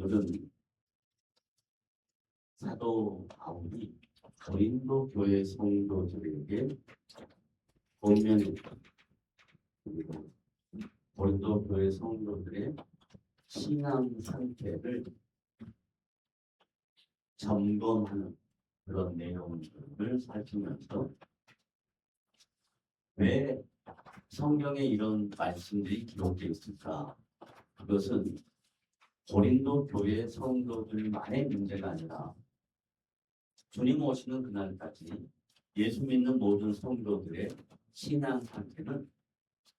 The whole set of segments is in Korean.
오늘은 사도 바울이 고린도 교회 성도들에게 권면했던 그리고 고린도 교회 성도들의 신앙 상태를 점검하는 그런 내용들을 살피면서 왜 성경에 이런 말씀들이 기록되어 있을까? 그것은 고린도 교회 성도들만의 문제가 아니라 주님 오시는 그날까지 예수 믿는 모든 성도들의 신앙 상태는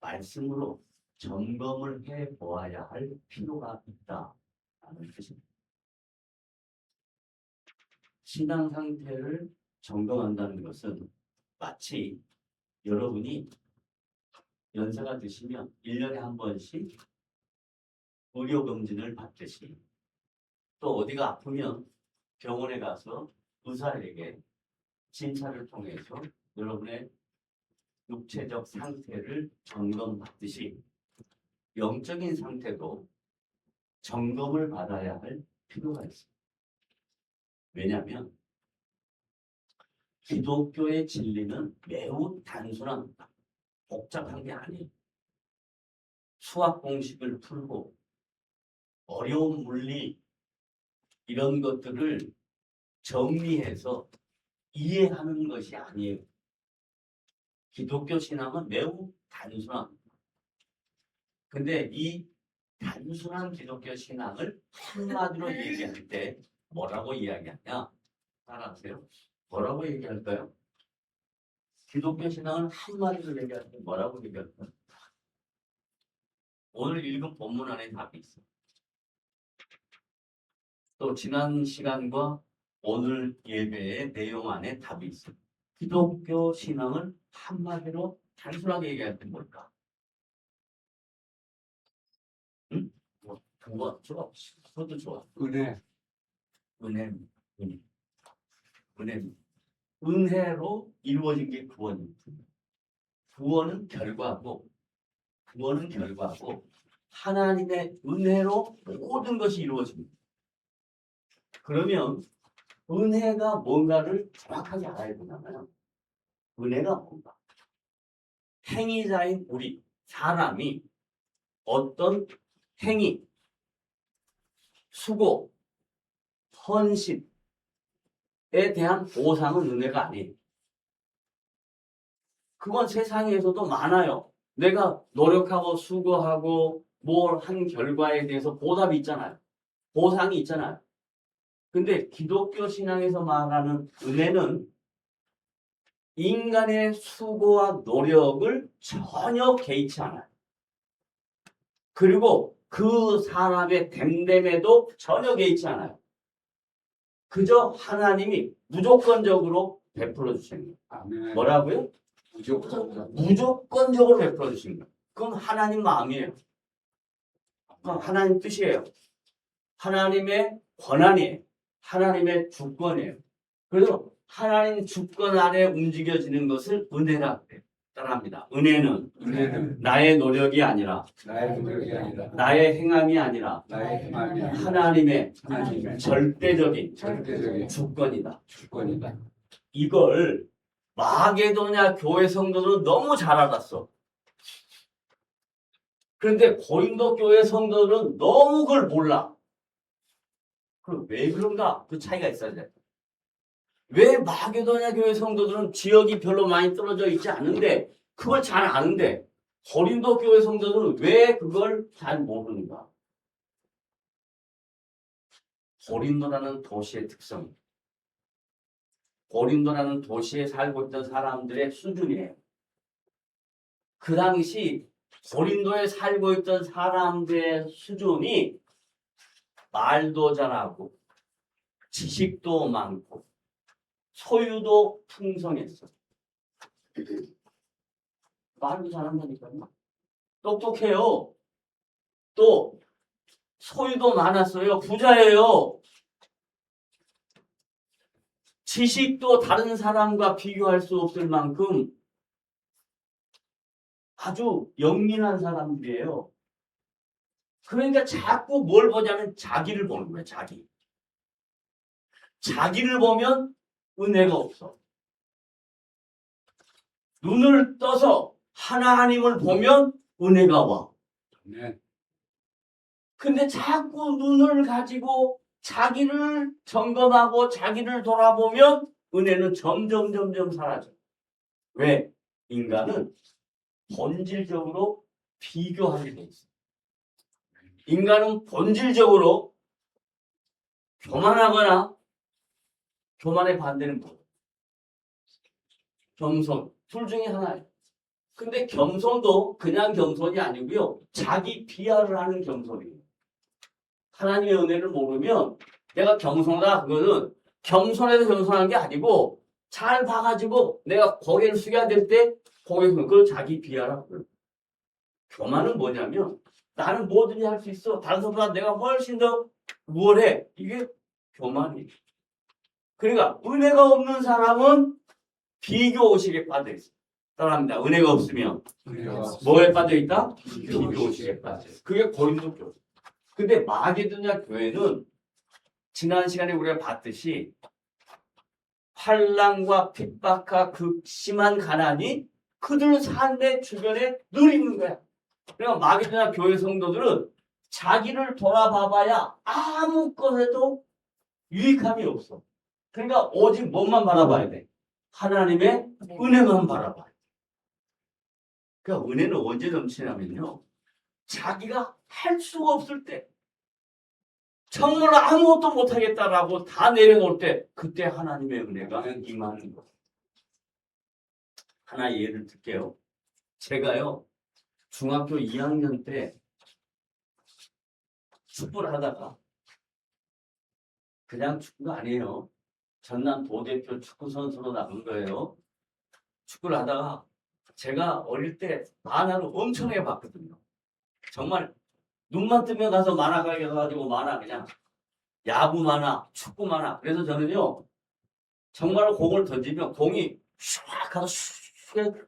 말씀으로 점검을 해 보아야 할 필요가 있다는 뜻입니다. 신앙 상태를 점검한다는 것은 마치 여러분이 연세가 드시면 1년에 한 번씩 의료검진을 받듯이 또 어디가 아프면 병원에 가서 의사에게 진찰을 통해서 여러분의 육체적 상태를 점검받듯이 영적인 상태도 점검을 받아야 할 필요가 있습니다. 왜냐하면 기독교의 진리는 매우 단순한 복잡한 게 아니에요. 수학 공식을 풀고 어려운 물리 이런 것들을 정리해서 이해하는 것이 아니에요. 기독교 신앙은 매우 단순합니다. 근데 이 단순한 기독교 신앙을 한마디로 얘기할 때 뭐라고 이야기하냐? 따라하세요. 뭐라고 얘기할까요? 기독교 신앙을 한마디로 얘기할 때 뭐라고 얘기할까요? 오늘 읽은 본문 안에 답이 있어요. 또 지난 시간과 오늘 예배의 내용 안에 답이 있어요. 기독교 신앙을 한마디로 단순하게 얘기할 때 뭘까? 응? 뭐, 그거 좋아. 그것도 좋아. 은혜. 은혜. 은혜로 이루어진 게 구원입니다. 구원은 결과고 하나님의 은혜로 모든 것이 이루어집니다. 그러면 은혜가 뭔가를 정확하게 알아야 되잖아요. 은혜가 뭔가? 행위자인 우리 사람이 어떤 행위, 수고, 헌신에 대한 보상은 은혜가 아니에요. 그건 세상에서도 많아요. 내가 노력하고 수고하고 뭘 한 결과에 대해서 보답이 있잖아요. 보상이 있잖아요. 근데 기독교 신앙에서 말하는 은혜는 인간의 수고와 노력을 전혀 개의치 않아요. 그리고 그 사람의 됨됨에도 전혀 개의치 않아요. 그저 하나님이 무조건적으로 베풀어 주시는 거예요. 뭐라고요? 무조건적으로 베풀어 주시는 거예요. 그건 하나님 마음이에요. 그건 하나님 뜻이에요. 하나님의 권한이에요. 하나님의 주권이에요. 그래서 하나님 주권 아래 움직여지는 것을 은혜라고 해요. 따라합니다. 은혜는 나의 노력이 아니라 나의 행함이 아니라 하나님의 절대적인 주권이다. 이걸 마게도냐 교회 성도들은 너무 잘 알았어. 그런데 고린도 교회 성도들은 너무 그걸 몰라. 그럼 왜 그런가? 그 차이가 있어야 돼. 왜 마게도냐 교회 성도들은 지역이 별로 많이 떨어져 있지 않은데 그걸 잘 아는데 고린도 교회 성도들은 왜 그걸 잘 모르는가? 고린도라는 도시의 특성, 고린도라는 도시에 살고 있던 사람들의 수준이에요. 그 당시 고린도에 살고 있던 사람들의 수준이 말도 잘하고 지식도 많고 소유도 풍성했어. 말도 잘한다니까요. 똑똑해요. 또 소유도 많았어요. 부자예요. 지식도 다른 사람과 비교할 수 없을 만큼 아주 영민한 사람들이에요. 그러니까 자꾸 뭘 보냐면 자기를 보는 거야, 자기. 자기를 보면 은혜가 없어. 눈을 떠서 하나님을 보면 은혜가 와. 네. 근데 자꾸 눈을 가지고 자기를 점검하고 자기를 돌아보면 은혜는 점점 사라져. 왜? 인간은 본질적으로 비교하게 돼 있어. 인간은 본질적으로 교만하거나 교만의 반대는 뭐예요? 겸손. 둘 중에 하나예요. 근데 겸손도 그냥 겸손이 아니고요. 자기 비하를 하는 겸손이에요. 하나님의 은혜를 모르면 내가 겸손하다 그거는 겸손해서 겸손한 게 아니고 잘 봐가지고 내가 고개를 숙여야 될 때 고개 숙여. 그걸 자기 비하라고 그래요. 교만은 뭐냐면 나는 뭐든지 할 수 있어. 다른 사람보다 내가 훨씬 더 우월해. 이게 교만이에요. 그러니까 은혜가 없는 사람은 비교의식에 빠져 있어. 따라합니다. 은혜가 없으면 뭐에 빠져 있다? 비교의식에 빠져 있어. 그게 고린도 교회. 근데 마게도냐 교회는 지난 시간에 우리가 봤듯이 환난과 핍박과 극심한 가난이 그들 삶의 주변에 늘 있는 거야. 그러니까 마게도냐 교회 성도들은 자기를 돌아봐봐야 아무 것에도 유익함이 없어. 그러니까 오직 뭐만 바라봐야 돼? 하나님의 은혜만 바라봐야 돼. 그러니까 은혜는 언제 넘치냐면요. 자기가 할 수가 없을 때, 정말 아무것도 못하겠다라고 다 내려놓을 때, 그때 하나님의 은혜가 임하는 거예요. 하나 예를 들게요. 제가요, 중학교 2학년 때 축구를 하다가, 그냥 축구가 아니에요. 전남 도대표 축구 선수로 나간 거예요. 축구를 하다가, 제가 어릴 때 만화를 엄청나게 봤거든요. 정말 눈만 뜨면 가서 만화 가게 가가지고 만화 그냥 야구 만화, 축구 만화. 그래서 저는요 정말로 공을 던지면 공이 슉 하고 슉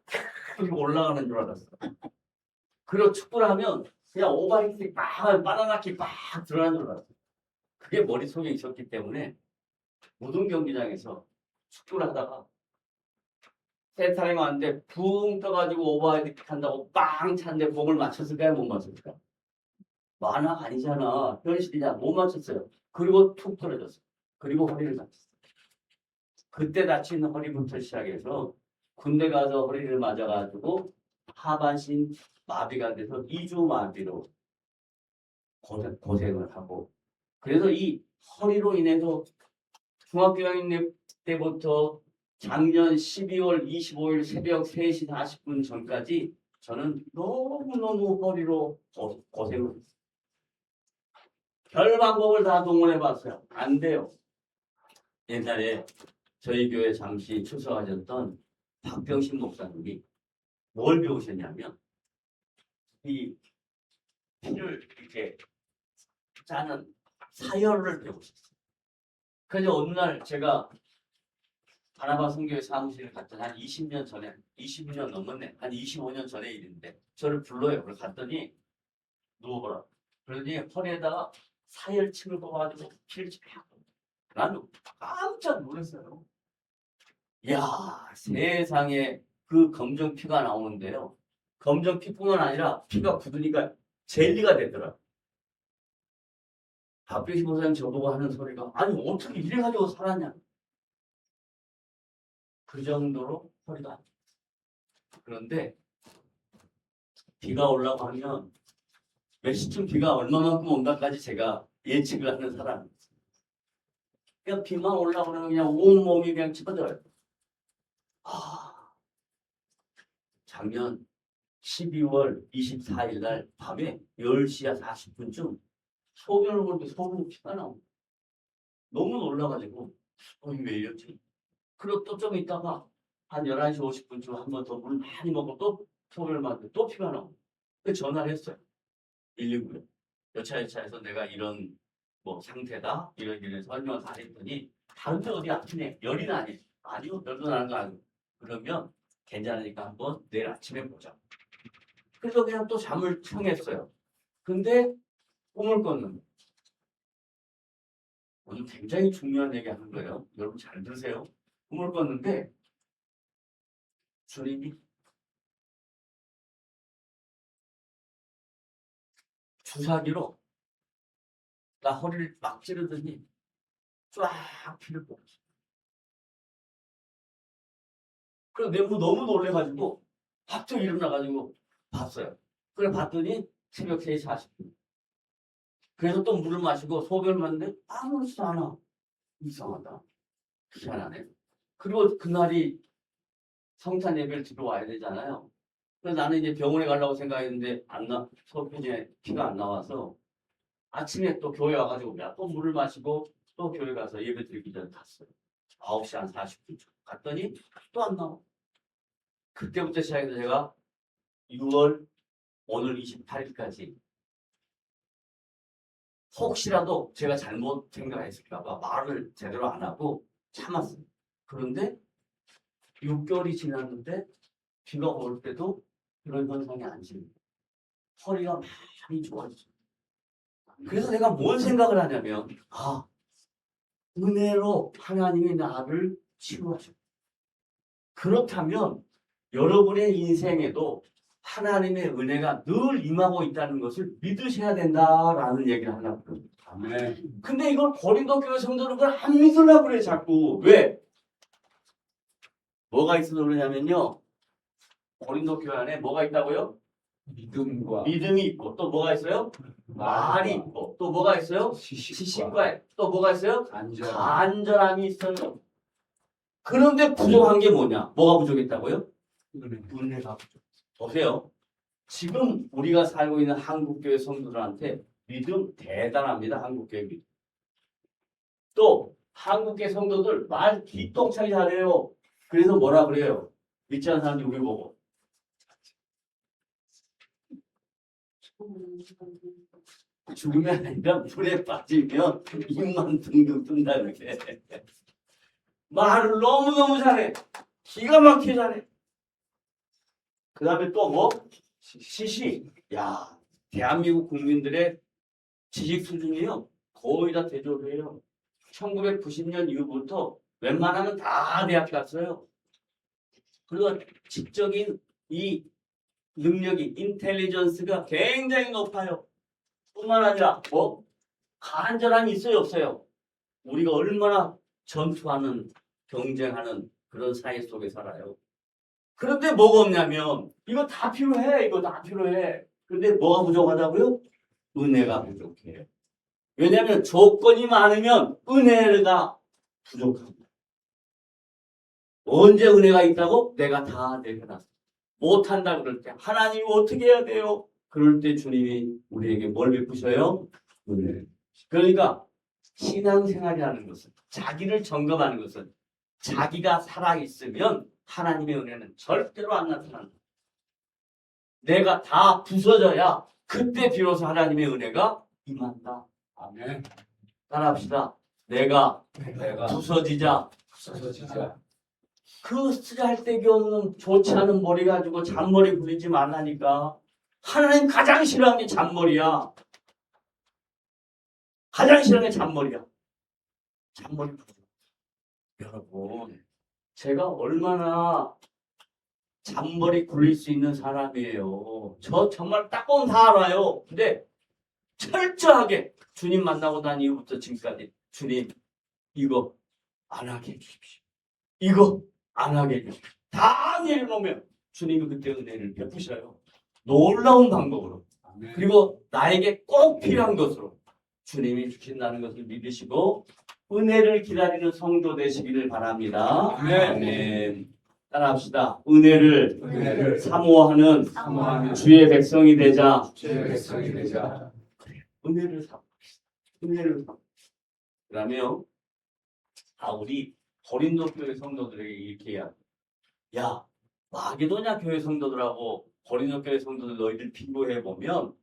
이렇게 올라가는 줄 알았어요. 그리고 축구를 하면 그냥 오바이킥 막 바나나킥 막 들어가는 줄 알았어요. 그게 머릿속에 있었기 때문에 모든 경기장에서 축구를 하다가 세타령 왔는데 붕 떠가지고 오바이킥 한다고 빵 찼는데 공을 맞췄을까요? 못 맞췄을까요? 만화가 아니잖아. 현실이잖아. 못 맞췄어요. 그리고 툭 떨어졌어요. 그리고 허리를 다쳤어요. 그때 다친 허리부터 시작해서 군대 가서 허리를 맞아가지고 하반신 마비가 돼서 2주 마비로 고생을 하고 그래서 이 허리로 인해서 중학교 1학년 때부터 작년 12월 25일 새벽 3시 40분 전까지 저는 너무너무 허리로 고생을 했어요. 별 방법을 다 동원해봤어요. 안 돼요. 옛날에 저희 교회 잠시 출석하셨던 박병신 목사님이 뭘 배우셨냐면 이 피를 이렇게 짜는 사열을 배우셨어요. 그래서 어느 날 제가 바나바 선교회 사무실을 갔더니 한 20년 전에 20년 넘었네. 한 25년 전에 일인데 저를 불러요. 그래서 갔더니 누워보라. 그러더니 허리에다가 사열침을 뽑아가지고 피를 쫙. 나는 깜짝 놀랐어요. 이야, 세상에 그 검정 피가 나오는데요. 검정 피뿐만 아니라 피가 굳으니까 젤리가 되더라. 박병신 목사님 저보고 하는 소리가 아니 어떻게 이래가지고 살았냐. 그 정도로 허리가 안 좋았어요. 그런데 비가 오려고 하면 몇 시쯤 비가 얼마만큼 온다까지 제가 예측을 하는 사람이에요. 그냥 비만 올라오면 그냥 온몸이 그냥 찌꺼져요. 작년 12월 24일 날 밤에 10시야 40분쯤 소변을 볼 때 소변이 피가 나옵니다. 너무 놀라가지고 이게 왜 이랬지? 그리고 또 좀 있다가 한 11시 50분쯤 한 번 더 물 많이 먹고 또 소변을 맞는데 또 피가 나옵니다. 그래서 전화를 했어요. 119에. 여차여차해서 내가 이런 뭐 상태다 이런 설명을 다 했더니 다른데 어디 아프네 열이 나니 아니요 열도 나는 거 아니고 그러면 괜찮으니까 한번 내일 아침에 보자. 그래서 그냥 또 잠을 청했어요. 근데 꿈을 꿨는데 오늘 굉장히 중요한 얘기 하는 거예요. 여러분 잘 들으세요. 꿈을 꿨는데 주님이 주사기로 나 허리를 막 찌르더니 쫙 피를 뽑았어. 그래서 내가 너무 놀래가지고 갑자기 일어나가지고 봤어요. 그래 봤더니 새벽 3시 40분. 그래서 또 물을 마시고 소변을 맞는데 아무렇지도 않아. 이상하다. 희한하네. 그리고 그날이 성찬 예배를 들어와야 되잖아요. 그래서 나는 이제 병원에 가려고 생각했는데 소변에 피가 안 나와서 아침에 또 교회 와가지고 몇 번 물을 마시고 또 교회 가서 예배 드리기 전에 갔어요. 9시 한 40분 갔더니 또 안 나와. 그때부터 시작해서 제가 6월 오늘 28일까지 혹시라도 제가 잘못 생각했을까봐 말을 제대로 안 하고 참았어요. 그런데 6개월이 지났는데 비가 올 때도 그런 현상이 안 생겨요. 허리가 많이 좋아졌어요. 그래서 내가 뭔 생각을 하냐면 은혜로 하나님이 나를 치유하셨다. 그렇다면 여러분의 인생에도 하나님의 은혜가 늘 임하고 있다는 것을 믿으셔야 된다라는 얘기를 하려고 합니다. 아멘. 근데 이걸 고린도 교회 성도는 그걸 안 믿으려고 그래 자꾸. 왜? 뭐가 있어서 그러냐면요. 고린도 교회 안에 뭐가 있다고요? 믿음과 믿음이 있고 또 뭐가 있어요? 말이 있고 또 뭐가 있어요? 지식과 또 뭐가 있어요? 간절함이 있어요. 그런데 부족한 게 뭐냐? 뭐가 부족했다고요? 은혜가 부족. 보세요. 지금 우리가 살고 있는 한국교회 성도들한테 믿음 대단합니다. 한국교회 믿음. 또 한국교회 성도들 말 기똥차게 잘해요. 그래서 뭐라 그래요? 믿지 않는 사람들이 우리 보고 죽으면 아니라 물에 빠지면 입만 둥둥 뜬다는 게 말을 너무너무 잘해. 기가 막히게 잘해. 그 다음에 또 뭐? 시시. 야, 대한민국 국민들의 지식 수준이요. 거의 다 대졸이에요. 1990년 이후부터 웬만하면 다 대학 갔어요. 그리고 지적인 이 능력이, 인텔리전스가 굉장히 높아요. 뿐만 아니라 뭐? 간절함이 있어요, 없어요? 우리가 얼마나 전투하는, 경쟁하는 그런 사회 속에 살아요. 그런데 뭐가 없냐면 이거 다 필요해. 이거 다 필요해. 그런데 뭐가 부족하다고요? 은혜가 부족해요. 왜냐하면 조건이 많으면 은혜가 부족합니다. 언제 은혜가 있다고? 내가 다 내려놨어. 못한다 그럴 때 하나님이 어떻게 해야 돼요? 그럴 때 주님이 우리에게 뭘 베푸셔요? 은혜. 그러니까 신앙생활이라는 것은 자기를 점검하는 것은 자기가 살아있으면 하나님의 은혜는 절대로 안 나타난다. 내가 다 부서져야 그때 비로소 하나님의 은혜가 임한다. 아멘. 따라합시다. 내가 부서지자. 그 쓰잘데기 없는 좋지 않은 머리 가지고 잔머리 부리지 말라니까. 하나님 가장 싫어하는 게 잔머리야. 가장 싫어하는 게 잔머리야. 잔머리 부리지. 여러분, 제가 얼마나 잔머리 굴릴 수 있는 사람이에요. 저 정말 딱 보면 다 알아요. 근데 철저하게 주님 만나고 난 이후부터 지금까지 주님 이거 안 하게 해주십시오. 이거 안 하게 해주십시오. 다 내려놓으면 주님이 그때 은혜를 베푸셔요. 놀라운 방법으로. 그리고 나에게 꼭 필요한 것으로 주님이 주신다는 것을 믿으시고 은혜를 기다리는 성도 되시기를 바랍니다. 아멘. 따라합시다. 은혜를 사모하는 주의 백성이 되자. 은혜를 사모합시다. 은혜를 사모합시다. 그러면 우리 고린도 교회 성도들에게 이렇게 해야 돼. 야, 마게도냐 교회 성도들하고 고린도 교회 성도들 너희들 비교해 보면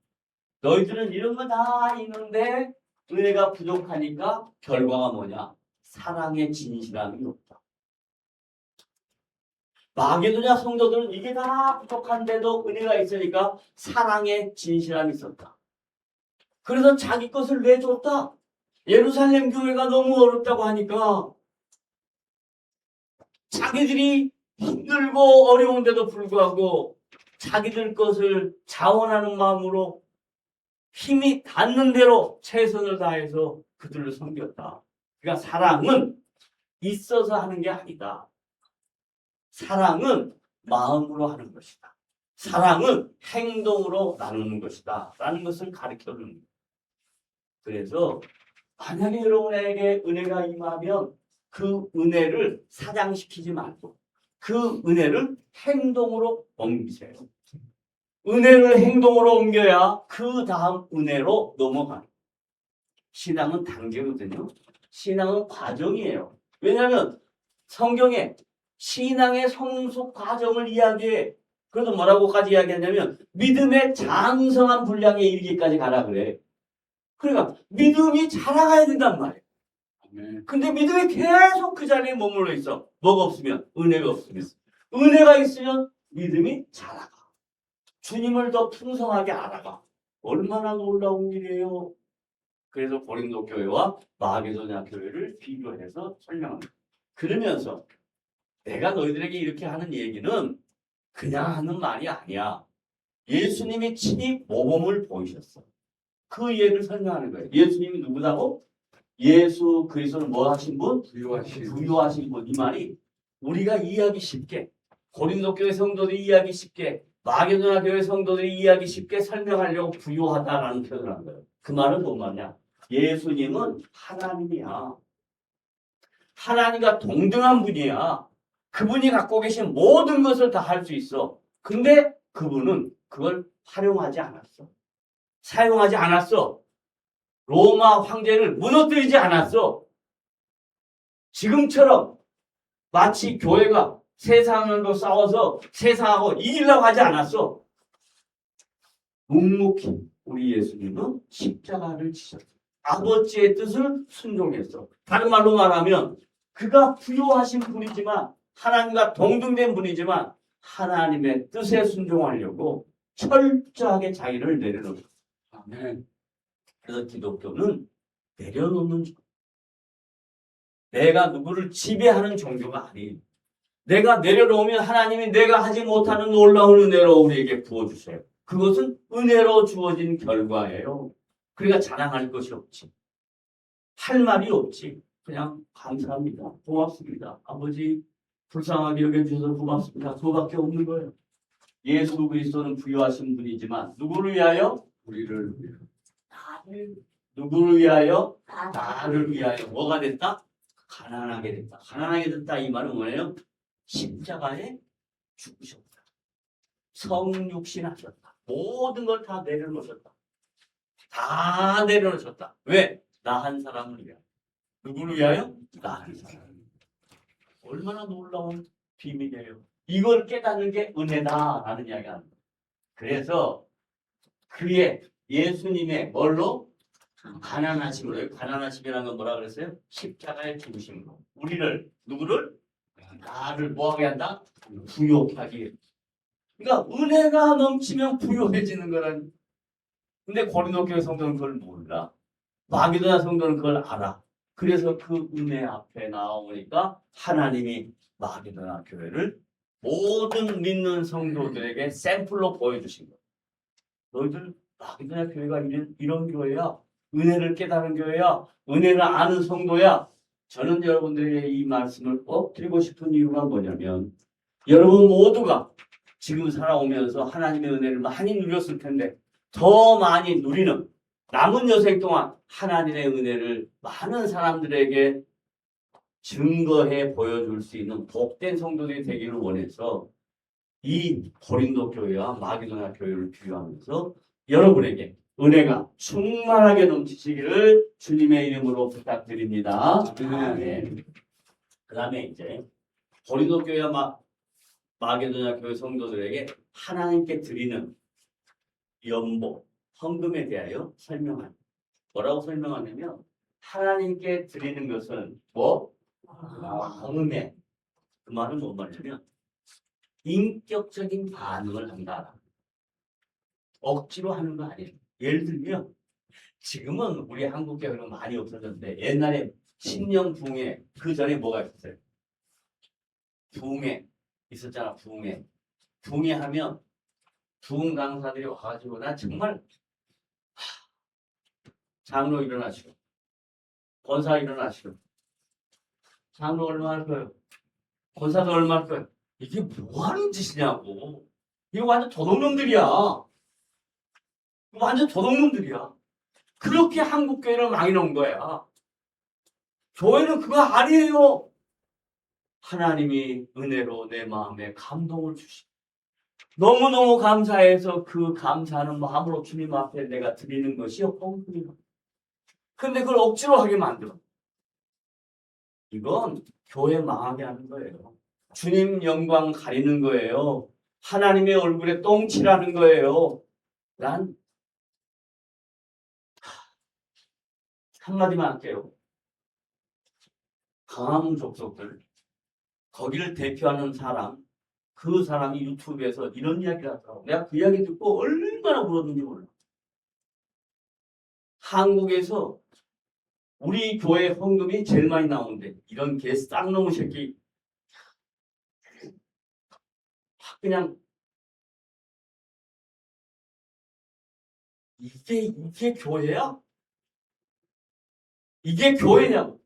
너희들은 이런 거 다 있는데 은혜가 부족하니까 결과가 뭐냐? 사랑의 진실함이 없다. 마게도냐 성도들은 이게 다 부족한데도 은혜가 있으니까 사랑의 진실함이 있었다. 그래서 자기 것을 내줬다. 예루살렘 교회가 너무 어렵다고 하니까 자기들이 힘들고 어려운데도 불구하고 자기들 것을 자원하는 마음으로 힘이 닿는 대로 최선을 다해서 그들을 섬겼다. 그러니까 사랑은 있어서 하는 게 아니다. 사랑은 마음으로 하는 것이다. 사랑은 행동으로 나누는 것이다. 라는 것을 가르쳐 주는 거예요. 그래서 만약에 여러분에게 은혜가 임하면 그 은혜를 사장시키지 말고 그 은혜를 행동으로 옮기세요. 은혜를 행동으로 옮겨야 그 다음 은혜로 넘어가요. 신앙은 단계거든요. 신앙은 과정이에요. 왜냐하면 성경에 신앙의 성숙 과정을 이야기해. 그래도 뭐라고까지 이야기하냐면 믿음의 장성한 분량에 이르기까지 가라 그래. 그러니까 믿음이 자라가야 된단 말이에요. 아멘. 근데 믿음이 계속 그 자리에 머물러 있어. 뭐가 없으면? 은혜가 없으면. 은혜가 있으면 믿음이 자라가. 주님을 더 풍성하게 알아가. 얼마나 놀라운 일이에요. 그래서 고린도 교회와 마게도냐 교회를 비교해서 설명합니다. 그러면서 내가 너희들에게 이렇게 하는 얘기는 그냥 하는 말이 아니야. 예수님이 친히 모범을 보이셨어. 그 예를 설명하는 거예요. 예수님이 누구다고? 예수 그리스도는 뭐 하신 분? 부유하신 분. 이 말이 우리가 이해하기 쉽게 고린도 교회 성도들이 이해하기 쉽게 마게도냐 교회 성도들이 이해하기 쉽게 설명하려고 부유하다라는 표현을 한 거예요. 그 말은 뭔 말이냐? 예수님은 하나님이야. 하나님과 동등한 분이야. 그분이 갖고 계신 모든 것을 다 할 수 있어. 근데 그분은 그걸 활용하지 않았어. 사용하지 않았어. 로마 황제를 무너뜨리지 않았어. 지금처럼 마치 교회가 세상하고 싸워서 세상하고 이기려고 하지 않았어. 묵묵히 우리 예수님은 십자가를 지셨어. 아버지의 뜻을 순종했어. 다른 말로 말하면 그가 부요하신 분이지만 하나님과 동등된 분이지만 하나님의 뜻에 순종하려고 철저하게 자기를 내려놓았어. 아멘. 그래서 기독교는 내려놓는 종교. 내가 누구를 지배하는 종교가 아니에요. 내가 내려놓으면 하나님이 내가 하지 못하는 놀라운 은혜로 우리에게 부어주세요. 그것은 은혜로 주어진 결과예요. 그러니까 자랑할 것이 없지. 할 말이 없지. 그냥 감사합니다. 고맙습니다. 아버지 불쌍하게 여겨주셔서 고맙습니다. 그거밖에 없는 거예요. 예수 그리스도는 부유하신 분이지만 누구를 위하여? 우리를 위해. 나를. 누구를 위하여? 나를 위하여. 뭐가 됐다? 가난하게 됐다. 가난하게 됐다. 이 말은 뭐예요? 십자가에 죽으셨다. 성육신하셨다. 모든 걸 다 내려놓으셨다. 다 내려놓으셨다. 왜? 나 한 사람을 위하여. 누구를 위하여? 나 한 사람. 얼마나 놀라운 비밀이에요. 이걸 깨닫는 게 은혜다라는 이야기가 합니다. 그래서 그의 예수님의 뭘로? 가난하심으로. 가난하심이라는 건 뭐라 그랬어요? 십자가에 죽으심으로. 우리를 누구를? 나를 뭐하게 한다? 부요하게 하기. 그러니까 은혜가 넘치면 부요해지는 거란. 근데 고린도 교회 성도는 그걸 몰라. 마게도냐 성도는 그걸 알아. 그래서 그 은혜 앞에 나오니까 하나님이 마게도냐 교회를 모든 믿는 성도들에게 샘플로 보여주신 거예요. 너희들 마게도냐 교회가 이런 교회야. 은혜를 깨달은 교회야. 은혜를 아는 성도야. 저는 여러분들에게 이 말씀을 꼭 드리고 싶은 이유가 뭐냐면 여러분 모두가 지금 살아오면서 하나님의 은혜를 많이 누렸을 텐데 더 많이 누리는 남은 여생 동안 하나님의 은혜를 많은 사람들에게 증거해 보여줄 수 있는 복된 성도들이 되기를 원해서 이 고린도 교회와 마게도냐 교회를 비교하면서 여러분에게 은혜가 충만하게 넘치시기를 주님의 이름으로 부탁드립니다. 아멘. 그 다음에 이제 고린도 교회와 마게도냐 교회 성도들에게 하나님께 드리는 연복, 헌금에 대하여 설명합니다. 뭐라고 설명하냐면 하나님께 드리는 것은 뭐? 마음에. 그 말은 뭔 말이냐면 인격적인 반응을 한다. 억지로 하는 거 아니에요. 예를 들면 지금은 우리 한국 교회는 많이 없어졌는데 옛날에 신령 붕해 그 전에 뭐가 있었어요? 붕해 있었잖아. 붕해 하면 붕 강사들이 와가지고 나 정말 장로 일어나시고 권사 일어나시고 장로 얼마 할 거예요? 권사도 얼마 할 거예요? 이게 뭐 하는 짓이냐고. 이거 완전 도둑놈들이야. 완전 도둑놈들이야. 그렇게 한국 교회를 많이 놓은 거야. 교회는 그거 아니에요. 하나님이 은혜로 내 마음에 감동을 주시고 너무너무 감사해서 그 감사하는 마음으로 주님 앞에 내가 드리는 것이 헌금이야. 근데 그걸 억지로 하게 만들어. 이건 교회 망하게 하는 거예요. 주님 영광 가리는 거예요. 하나님의 얼굴에 똥칠하는 거예요. 난 한마디만 할게요. 강화문 족속들 거기를 대표하는 사람 그 사람이 유튜브에서 이런 이야기를 하더라고. 내가 그 이야기 듣고 얼마나 울었는지 몰라. 한국에서 우리 교회 헌금이 제일 많이 나오는데 이런 개 쌍놈의 새끼 그냥 이게 교회야? 이게 교회냐고.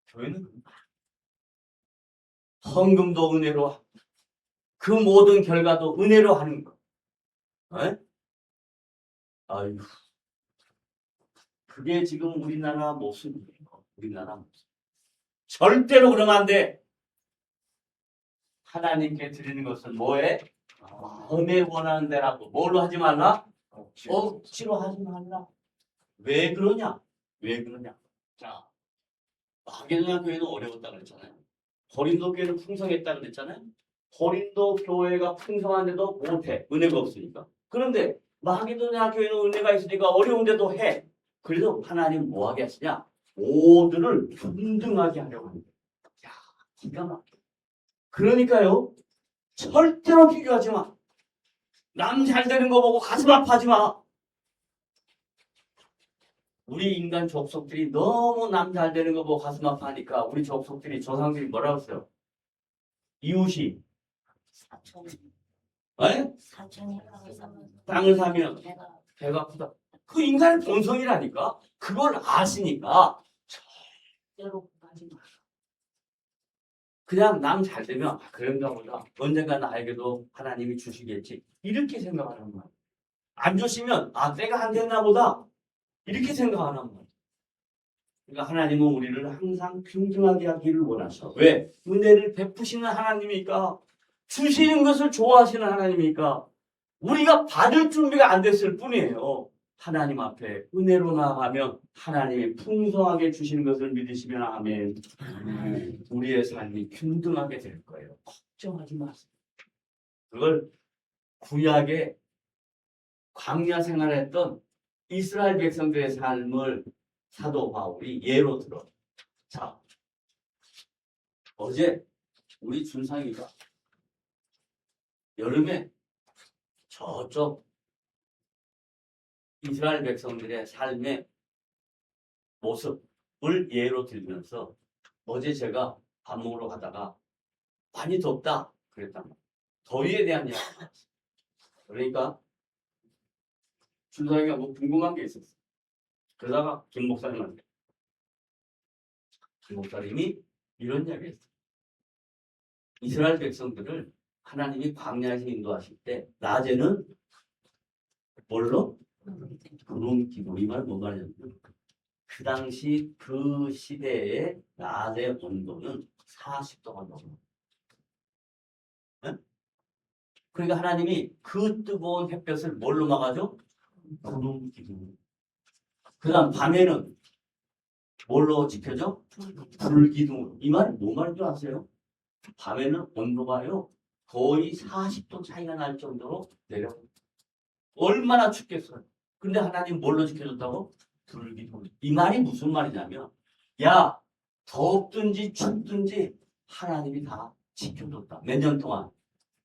교회는 헌금도 은혜로 그 모든 결과도 은혜로 하는 거. 에? 아유, 그게 지금 우리나라 모습이에요. 우리나라 모습. 절대로 그러면 안 돼. 하나님께 드리는 것은 뭐해? 마음에 원하는 대라고. 뭘로 하지 말라? 억지로 하지 말라. 왜 그러냐? 왜 그러냐? 자, 마게도냐 교회는 어려웠다 그랬잖아요. 고린도 교회는 풍성했다 그랬잖아요. 고린도 교회가 풍성한데도 못해. 은혜가 없으니까. 그런데 마게도냐 교회는 은혜가 있으니까 어려운데도 해. 그래도 하나님 뭐하게 하시냐? 모두를 균등하게 하려고 합니다. 야, 기가 막혀. 그러니까요. 절대로 비교하지 마. 남 잘 되는 거 보고 가슴 아파하지 마. 우리 인간 족속들이 너무 남 잘 되는 거 보고 가슴 아파하니까 우리 족속들이 조상들이 뭐라고 했어요? 이웃이 땅을 사면 배가 아프다. 그 인간의 본성이라니까. 그걸 아시니까 절대로 하지 마. 그냥 남 잘 되면 그런가 보다. 언젠가 나에게도 하나님이 주시겠지. 이렇게 생각하는 거야. 안 주시면 때가 안 됐나 보다. 이렇게 생각하는 거야. 그러니까 하나님은 우리를 항상 평등하게 하기를 원하셔. 왜? 은혜를 베푸시는 하나님이니까. 주시는 것을 좋아하시는 하나님이니까. 우리가 받을 준비가 안 됐을 뿐이에요. 하나님 앞에 은혜로 나아가면 하나님이 풍성하게 주시는 것을 믿으시면 아멘. 우리의 삶이 균등하게 될 거예요. 걱정하지 마세요. 그걸 구약에 광야 생활했던 이스라엘 백성들의 삶을 사도 바울이 예로 들어. 자, 어제 우리 준상이가 여름에 저쪽 이스라엘 백성들의 삶의 모습을 예로 들면서 어제 제가 밥 먹으러 가다가 많이 덥다 그랬단 말이에요. 더위에 대한 이야기가 나왔어요. 그러니까 준상이가 뭐 궁금한 게 있었어요. 그러다가 김 목사님한테 김 목사님이 이런 이야기 했어요. 이스라엘 백성들을 하나님이 광야에서 인도하실 때 낮에는 뭘로? 구름 기둥. 이 말은 뭔 말이냐면 그 당시 그 시대의 낮의 온도는 40도가 넘어요. 네? 그러니까 하나님이 그 뜨거운 햇볕을 뭘로 막아줘? 구름 기둥. 그 다음 밤에는 뭘로 지켜줘? 불기둥. 이 말이 뭔 말인 줄 아세요? 밤에는 온도가요 거의 40도 차이가 날 정도로 내려옵니다. 얼마나 춥겠어요. 근데 하나님 뭘로 지켜줬다고? 불기둥. 이 말이 무슨 말이냐면 야 덥든지 춥든지 하나님이 다 지켜줬다. 몇 년 동안?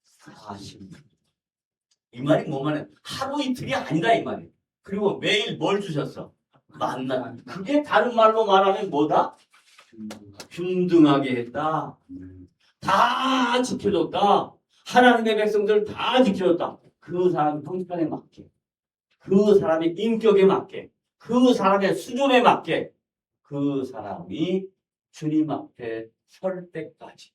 40년. 이 말이 뭔 말이야? 하루 이틀이 아니다 이 말이에요. 그리고 매일 뭘 주셨어? 만나. 그게 다른 말로 말하면 뭐다? 균등하게 했다. 아멘. 다 지켜줬다. 하나님의 백성들 다 지켜줬다. 그 사람 형편에 맞게, 그 사람의 인격에 맞게, 그 사람의 수준에 맞게 그 사람이 주님 앞에 설 때까지,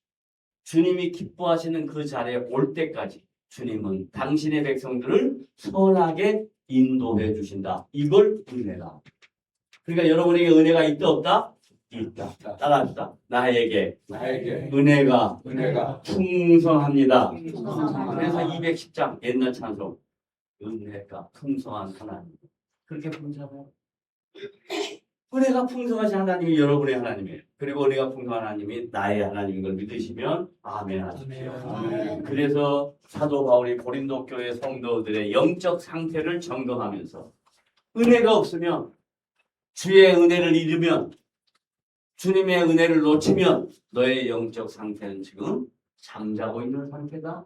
주님이 기뻐하시는 그 자리에 올 때까지 주님은 당신의 백성들을 선하게 인도해 주신다. 이걸 은혜다. 그러니까 여러분에게 은혜가 있다 없다? 있다. 따라합시다. 나에게 나에게 은혜가 은혜가 풍성합니다. 그래서 210장 옛날 찬송 은혜가 풍성한 하나님 그렇게 부르잖아요. 은혜가 풍성하신 하나님이 여러분의 하나님이에요. 그리고 은혜가 풍성한 하나님이 나의 하나님인 걸 믿으시면 아멘 하십시오. 아멘. 그래서 사도 바울이 고린도 교회 성도들의 영적 상태를 점검하면서 은혜가 없으면 주의 은혜를 잃으면 주님의 은혜를 놓치면 너의 영적 상태는 지금 잠자고 있는 상태다.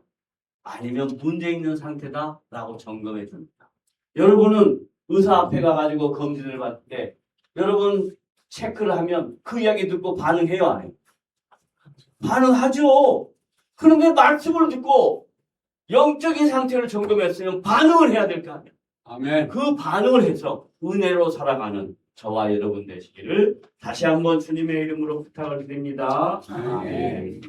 아니면 문제 있는 상태다. 라고 점검해 줍니다. 여러분은 의사 앞에 가가지고 검진을 받을 때 여러분 체크를 하면 그 이야기 듣고 반응해요? 안 해요? 반응하죠. 그런데 말씀을 듣고 영적인 상태를 점검했으면 반응을 해야 될 거 아니에요. 아멘. 그 반응을 해서 은혜로 살아가는 저와 여러분 되시기를 다시 한번 주님의 이름으로 부탁을 드립니다. 아멘. 아멘.